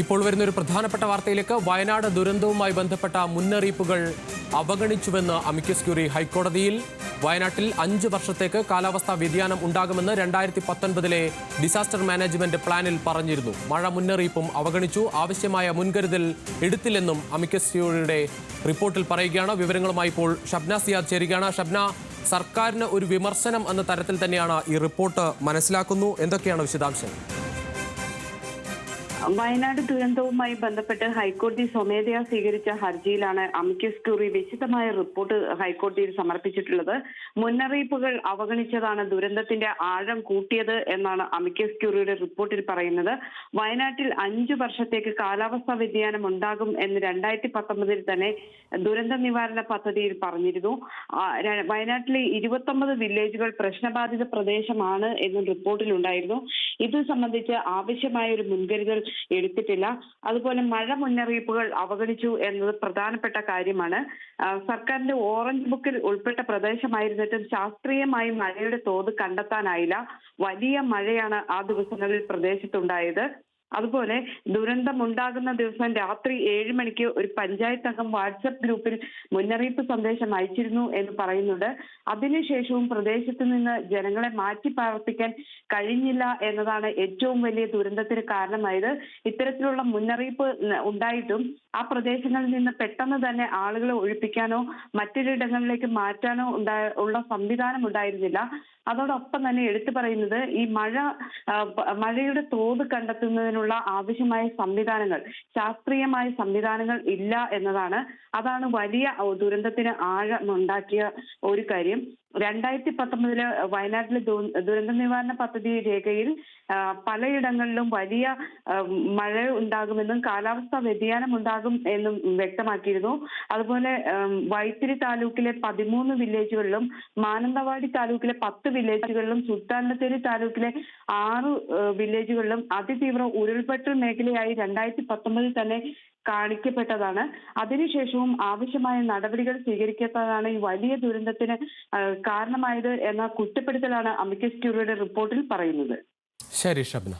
ഇപ്പോൾ വരുന്ന ഒരു പ്രധാനപ്പെട്ട വാർത്തയിലേക്ക്. വയനാട് ദുരന്തവുമായി ബന്ധപ്പെട്ട മുന്നറിയിപ്പുകൾ അവഗണിച്ചുവെന്ന് അമിക്കസ് ക്യൂറി ഹൈക്കോടതിയിൽ. വയനാട്ടിൽ 5 വർഷത്തേക്ക് കാലാവസ്ഥാ വ്യതിയാനം ഉണ്ടാകുമെന്ന് 2019 ഡിസാസ്റ്റർ മാനേജ്മെന്റ് പ്ലാനിൽ പറഞ്ഞിരുന്നു. മഴ മുന്നറിയിപ്പും അവഗണിച്ചു. ആവശ്യമായ മുൻകരുതൽ എടുത്തില്ലെന്നും അമിക്കസ് ക്യൂറിയുടെ റിപ്പോർട്ടിൽ പറയുകയാണ്. വിവരങ്ങളുമായി ഇപ്പോൾ ഷബ്ന സിയാദ് ചേരുകയാണ്. ഷബ്ന, സർക്കാരിന് ഒരു വിമർശനം എന്ന തരത്തിൽ തന്നെയാണ് ഈ റിപ്പോർട്ട് മനസ്സിലാക്കുന്നു. എന്തൊക്കെയാണ് വിശദാംശങ്ങൾ? വയനാട് ദുരന്തവുമായി ബന്ധപ്പെട്ട് ഹൈക്കോടതി സ്വമേധയാ സ്വീകരിച്ച ഹർജിയിലാണ് അമിക്കസ് ക്യൂറി വിശദമായ റിപ്പോർട്ട് ഹൈക്കോടതിയിൽ സമർപ്പിച്ചിട്ടുള്ളത്. മുന്നറിയിപ്പുകൾ അവഗണിച്ചതാണ് ദുരന്തത്തിന്റെ ആഴം കൂട്ടിയത് എന്നാണ് അമിക്കസ് ക്യൂറിയുടെ റിപ്പോർട്ടിൽ പറയുന്നത്. വയനാട്ടിൽ 5 വർഷത്തേക്ക് കാലാവസ്ഥാ വ്യതിയാനം ഉണ്ടാകും എന്ന് 2019 തന്നെ ദുരന്ത നിവാരണ പദ്ധതിയിൽ പറഞ്ഞിരുന്നു. വയനാട്ടിലെ 29 വില്ലേജുകൾ പ്രശ്നബാധിത പ്രദേശമാണ് എന്നും റിപ്പോർട്ടിലുണ്ടായിരുന്നു. ഇത് സംബന്ധിച്ച് ആവശ്യമായ ഒരു മുൻകരുതൽ എടുത്തിട്ടില്ല. അതുപോലെ മഴ മുന്നറിയിപ്പുകൾ അവഗണിച്ചു എന്നത് പ്രധാനപ്പെട്ട കാര്യമാണ്. സർക്കാരിന്റെ ഓറഞ്ച് ബുക്കിൽ ഉൾപ്പെട്ട പ്രദേശമായിരുന്നിട്ടും ശാസ്ത്രീയമായി മഴയുടെ തോത് കണ്ടെത്താനായില്ല. വലിയ മഴയാണ് ആ ദിവസങ്ങളിൽ പ്രദേശത്തുണ്ടായത്. അതുപോലെ ദുരന്തമുണ്ടാകുന്ന ദിവസം രാത്രി 7 മണിക്ക് ഒരു പഞ്ചായത്ത് അംഗം വാട്സപ്പ് ഗ്രൂപ്പിൽ മുന്നറിയിപ്പ് സന്ദേശം അയച്ചിരുന്നു എന്ന് പറയുന്നുണ്ട്. അതിനുശേഷവും പ്രദേശത്ത് നിന്ന് ജനങ്ങളെ മാറ്റി പാർപ്പിക്കാൻ കഴിഞ്ഞില്ല എന്നതാണ് ഏറ്റവും വലിയ ദുരന്തത്തിന് കാരണമായത്. ഇത്തരത്തിലുള്ള മുന്നറിയിപ്പ് ഉണ്ടായിട്ടും ആ പ്രദേശങ്ങളിൽ നിന്ന് പെട്ടെന്ന് തന്നെ ആളുകളെ ഒഴിപ്പിക്കാനോ മറ്റൊരിടങ്ങളിലേക്ക് മാറ്റാനോ ഉള്ള സംവിധാനം ഉണ്ടായിരുന്നില്ല. അതോടൊപ്പം തന്നെ എടുത്തു പറയുന്നത് ഈ മഴയുടെ തോത് കണ്ടെത്തുന്നതിനുള്ള ആവശ്യമായ സംവിധാനങ്ങൾ, ശാസ്ത്രീയമായ സംവിധാനങ്ങൾ ഇല്ല എന്നതാണ്. അതാണ് വലിയ ദുരന്തത്തിന് ആഴമുണ്ടാക്കിയ ഒരു കാര്യം. 2019 വയനാട്ടിലെ ദുരന്ത നിവാരണ പദ്ധതി രേഖയിൽ പലയിടങ്ങളിലും വലിയ മഴ ഉണ്ടാകുമെന്നും കാലാവസ്ഥാ വ്യതിയാനം ഉണ്ടാകും എന്നും വ്യക്തമാക്കിയിരുന്നു. അതുപോലെ വൈത്തിരി താലൂക്കിലെ 13 വില്ലേജുകളിലും മാനന്തവാടി താലൂക്കിലെ 10 വില്ലേജുകളിലും സുൽത്താൻ ബത്തേരി താലൂക്കിലെ 6 വില്ലേജുകളിലും അതിതീവ്ര ഉരുൾപൊട്ടൽ മേഖലയായി 2019 തന്നെ കാണിക്കപ്പെട്ടതാണ്. അതിനുശേഷവും ആവശ്യമായ നടപടികൾ സ്വീകരിക്കാത്തതാണ് ഈ വലിയ ദുരന്തത്തിന് കാരണമായത് എന്ന കുറ്റപ്പെടുത്തലാണ് അമിക്കസ് ക്യൂറിയുടെ റിപ്പോർട്ടിൽ പറയുന്നത്. ശരി ഷബ്ന.